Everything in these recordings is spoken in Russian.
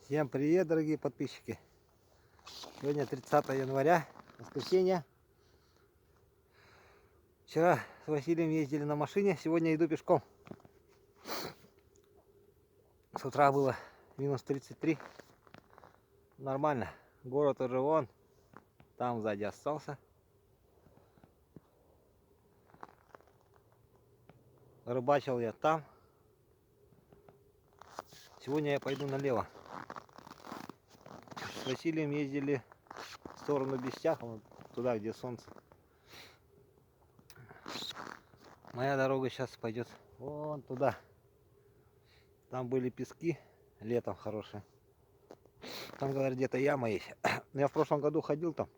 Всем привет, дорогие подписчики! Сегодня 30 января, воскресенье. Вчера с Василием ездили на машине, сегодня иду пешком. С утра было минус 33. Нормально. Город уже вон, там сзади остался. Рыбачил я там. Сегодня я пойду налево. С Василием ездили в сторону Бестяхова, туда, где солнце. Моя дорога сейчас пойдет вон туда. Там были пески летом хорошие. Там, говорят, где-то яма есть. Я в прошлом году ходил там.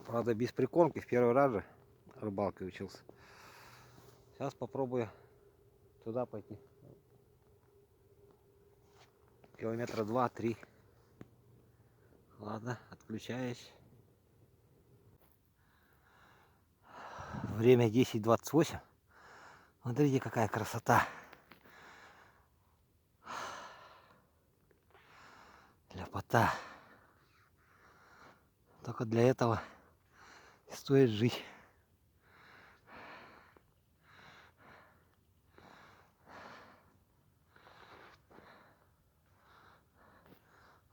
Правда, без прикормки. В первый раз же рыбалкой учился. Сейчас попробую туда пойти. Километра 2-3. Ладно, отключаюсь. Время 10:28. Смотрите, какая красота. Ляпота. Только для этого стоит жить.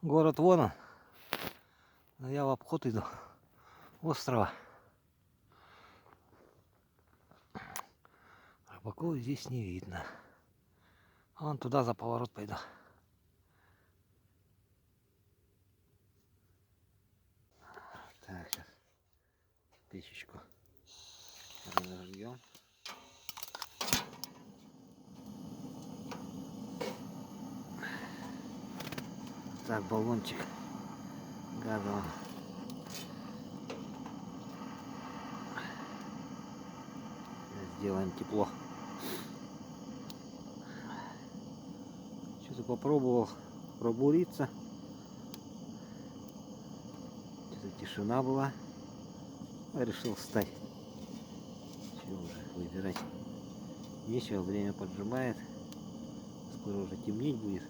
Город вон он. Но я в обход иду. Острова. Рыбаков здесь не видно. Вон туда за поворот пойду. Так, сейчас печечку разожгем. Так, баллончик газовый. Сделаем тепло. Что-то попробовал пробуриться. Что-то тишина была. Решил встать. Чего уже выбирать? Нечего, время поджимает. Скоро уже темнеть будет.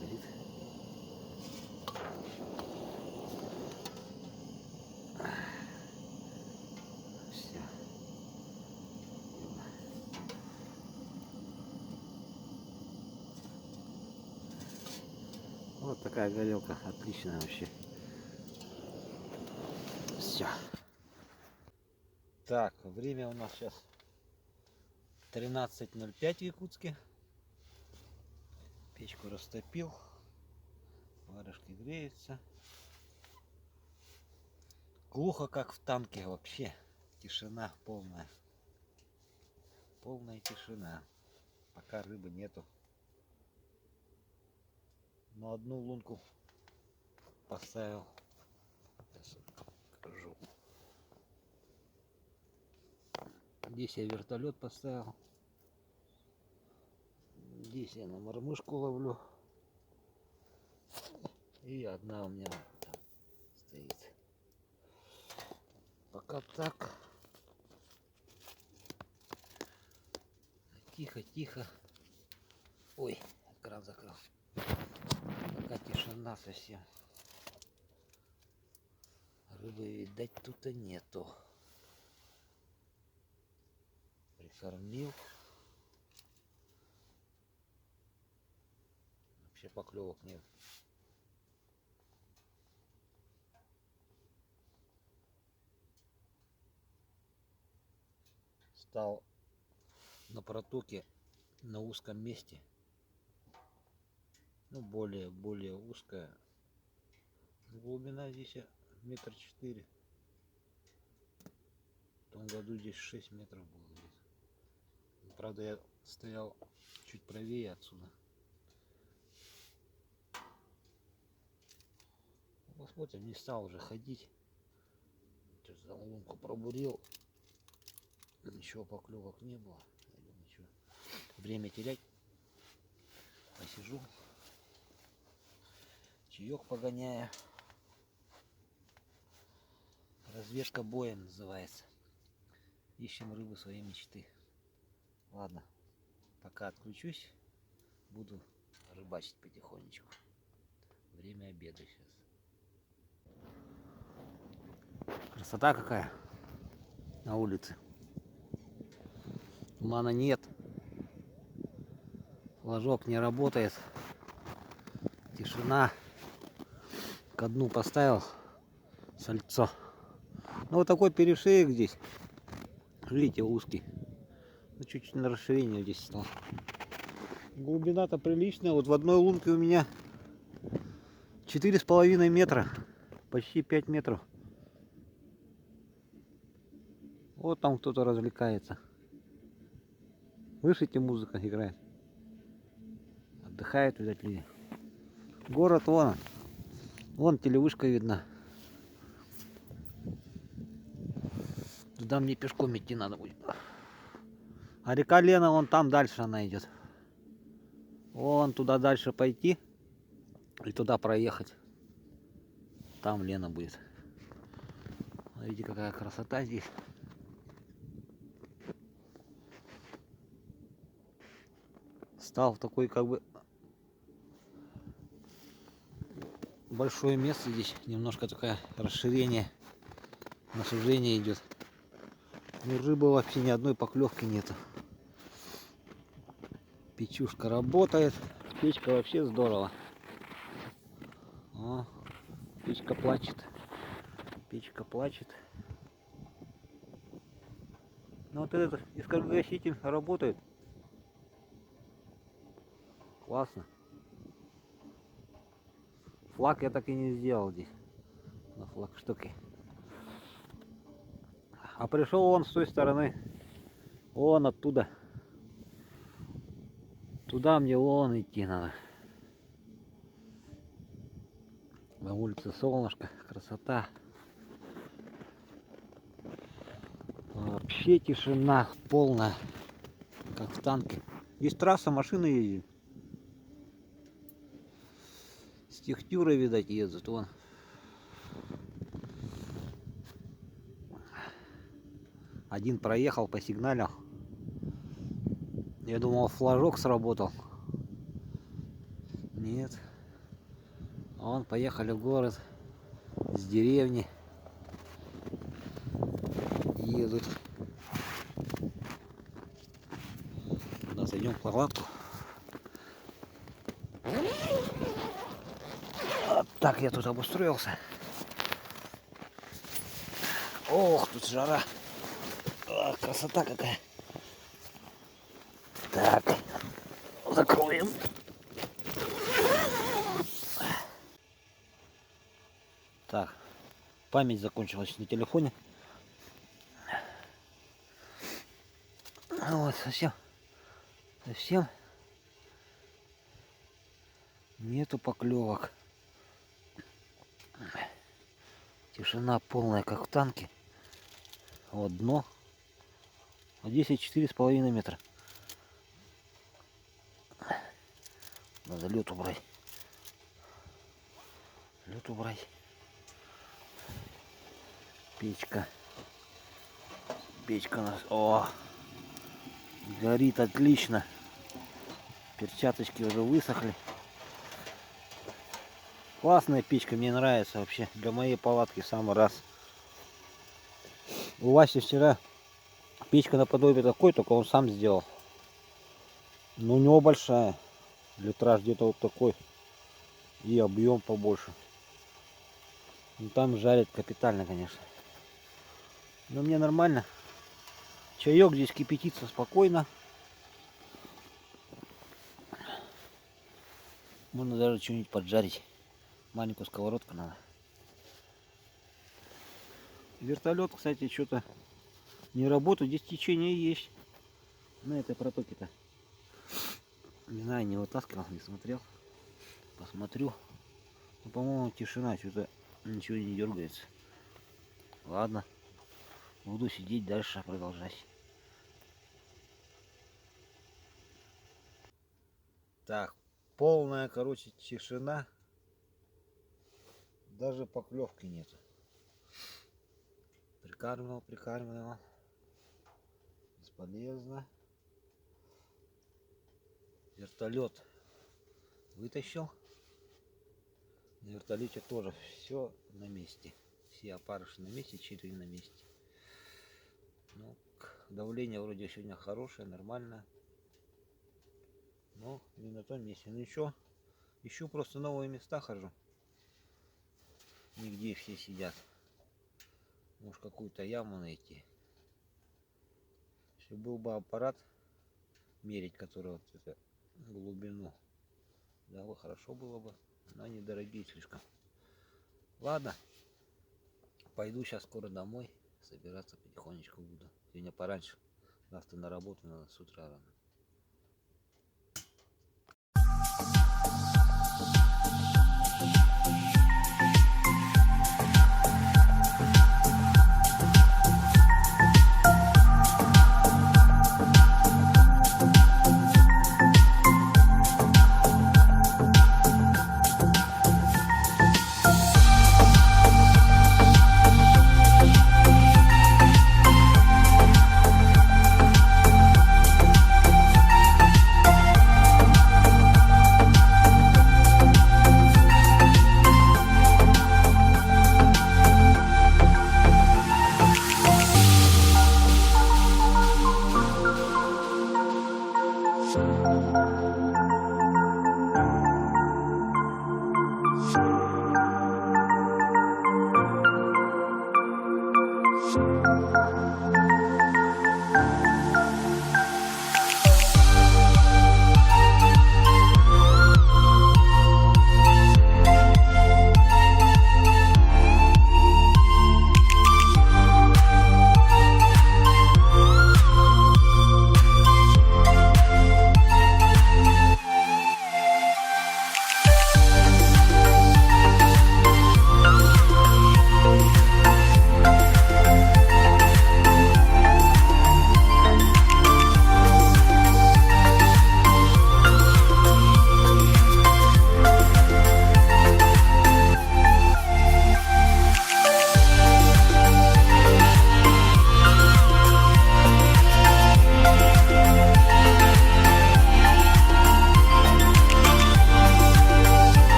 Горит. Все. Вот такая горелка, отличная вообще. Все. Так, время у нас сейчас 13:05 в Якутске. Печку растопил. Варежки греются. Глухо, как в танке вообще. Тишина полная. Полная тишина. Пока рыбы нету. Но одну лунку поставил. Сейчас покажу. Здесь я вертолет поставил. Здесь я на мормышку ловлю. И одна у меня там стоит. Пока так. Тихо, тихо. Ой, экран закрыл. Пока тишина совсем. Рыбы, видать, тут и нету. Прикормил. Вообще поклевок нет. Стал на протоке на узком месте. Ну, более узкая. Глубина здесь 1,4 метра. В том году здесь 6 метров было где-то. Правда, я стоял чуть правее отсюда. Посмотрим, не стал уже ходить. Сейчас за лунку пробурил. Ничего поклевок не было. Я думаю, что время терять. Посижу. Чаек погоняю. Разведка боем называется. Ищем рыбу своей мечты. Ладно, пока отключусь, буду рыбачить потихонечку. Время обеда сейчас. Красота какая на улице. Тумана нет. Флажок не работает. Тишина. Ко дну поставил сальцо. Ну вот такой перешеек здесь. Видите, узкий. Ну, чуть-чуть на расширение здесь стал. Глубина-то приличная. Вот в одной лунке у меня 4,5 метра. Почти 5 метров. Вот там кто-то развлекается. Слышите, музыка играет. Отдыхают, видать, люди. Город вон. Вон телевышка видна. Туда мне пешком идти надо будет. А река Лена, вон там дальше она идет. Вон туда дальше пойти. И туда проехать. Там Лена будет. Видите, какая красота здесь. Стал в такой как бы большое место здесь. Немножко такое расширение. На сужение идет. Ну, рыбы вообще ни одной поклевки нету. Печушка работает. Печка вообще здорово. О, печка плачет. Печка плачет. Ну вот этот искоргаситель работает. Классно. Флаг я так и не сделал здесь. На флаг штуки. А пришел он с той стороны. Вон оттуда. Туда мне вон идти надо. На улице солнышко, красота. Вообще тишина полная, как в танке. Здесь трасса, машины ездят. С Техтюрой, видать, едут. Вон. Один проехал, посигналил. Я думал, флажок сработал. Нет. Вон, поехали в город. С деревни. Едут. Куда зайдем в палатку. Вот так я тут обустроился. Ох, тут жара. Ах, красота какая. Так, закроем. Так, память закончилась на телефоне. Вот, совсем нету поклевок. Тишина полная, как в танке. Вот дно. Вот здесь 4,5 метра. Надо лед убрать. Лед убрать. Печка. Печка у нас. О! Горит отлично. Перчаточки уже высохли. Классная печка, мне нравится вообще. Для моей палатки в самый раз. У Васи вчера печка наподобие такой, только он сам сделал. Но у него большая. Литраж где-то вот такой. И объем побольше. Ну, там жарит капитально, конечно. Но мне нормально. Чаек здесь кипятится спокойно. Можно даже что-нибудь поджарить. Маленькую сковородку надо. Вертолет, кстати, что-то не работает. Здесь течение есть. На этой протоке-то. Не знаю, не вытаскивал, не смотрел. Посмотрю. Ну, по-моему, тишина. Что-то ничего не дергается. Ладно. Буду сидеть дальше, продолжать. Так, полная, короче, тишина. Даже поклевки нету. Прикармливал. Бесполезно. Вертолет вытащил. На вертолете тоже все на месте. Все опарыши на месте, черви на месте. Ну, давление вроде сегодня хорошее, нормальное. Но не на том месте. Ну ничего. Ищу просто новые места, хожу. Нигде все сидят. Может какую-то яму найти. Если был бы аппарат мерить, который вот это глубину, да, бы хорошо было бы. Но они дорогие слишком. Ладно. Пойду сейчас скоро домой. Собираться потихонечку буду. Сегодня пораньше. Завтра на работу надо с утра рано.